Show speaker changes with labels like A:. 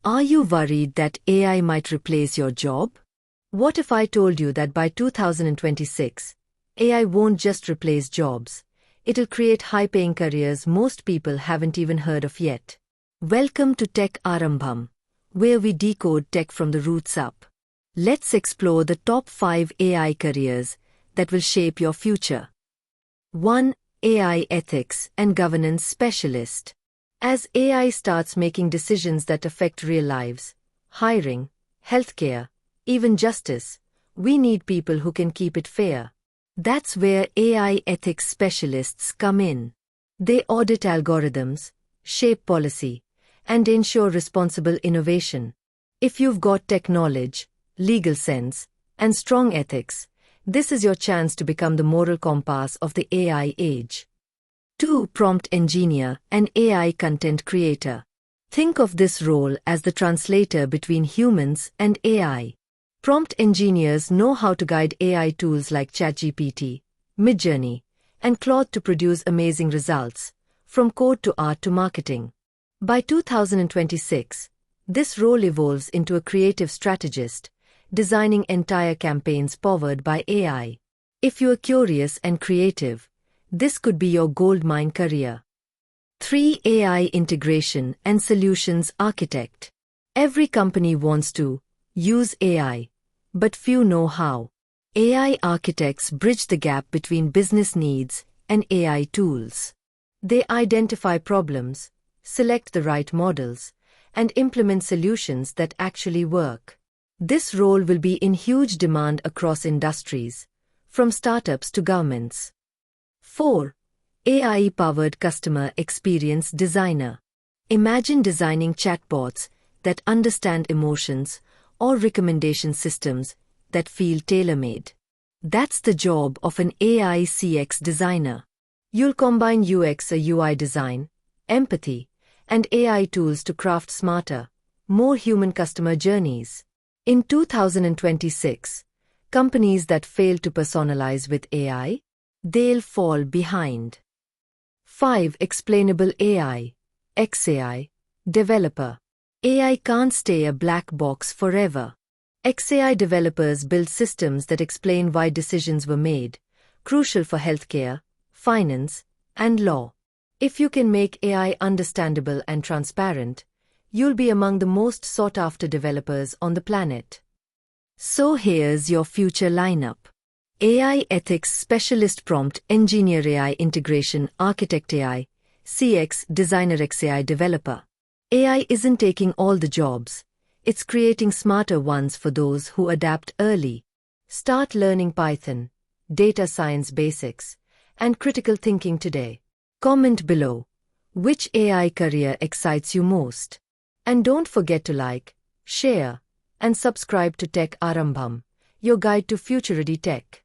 A: Are you worried that AI might replace your job? What if I told you that by 2026, AI won't just replace jobs, it'll create high-paying careers most people haven't even heard of yet? Welcome to Tech Arambham, where we decode tech from the roots up. Let's explore the top 5 AI careers that will shape your future. 1. AI Ethics and Governance Specialist. As AI starts making decisions that affect real lives, hiring, healthcare, even justice, we need people who can keep it fair. That's where AI ethics specialists come in. They audit algorithms, shape policy, and ensure responsible innovation. If you've got tech knowledge, legal sense, and strong ethics, this is your chance to become the moral compass of the AI age. 2. Prompt Engineer and AI Content Creator. Think of this role as the translator between humans and AI. Prompt engineers know how to guide AI tools like ChatGPT, Midjourney, and Claude to produce amazing results, from code to art to marketing. By 2026, this role evolves into a creative strategist, designing entire campaigns powered by AI. If you are curious and creative, this could be your goldmine career. 3. AI Integration and Solutions Architect. Every company wants to use AI, but few know how. AI architects bridge the gap between business needs and AI tools. They identify problems, select the right models, and implement solutions that actually work. This role will be in huge demand across industries, from startups to governments. 4. AI-powered customer experience designer. Imagine designing chatbots that understand emotions or recommendation systems that feel tailor-made. That's the job of an AI CX designer. You'll combine UX or UI design, empathy, and AI tools to craft smarter, more human customer journeys. In 2026, companies that fail to personalize with AI, they'll fall behind. 5. Explainable AI, XAI, developer. AI can't stay a black box forever. XAI developers build systems that explain why decisions were made, crucial for healthcare, finance, and law. If you can make AI understandable and transparent, you'll be among the most sought-after developers on the planet. So here's your future lineup. AI Ethics Specialist, Prompt Engineer, AI Integration Architect, AI CX Designer, XAI Developer. AI isn't taking all the jobs, it's creating smarter ones for those who adapt early. Start learning Python, data science basics, and critical thinking today. Comment below which AI career excites you most. And don't forget to like, share, and subscribe to Tech Arambham, your guide to future-ready tech.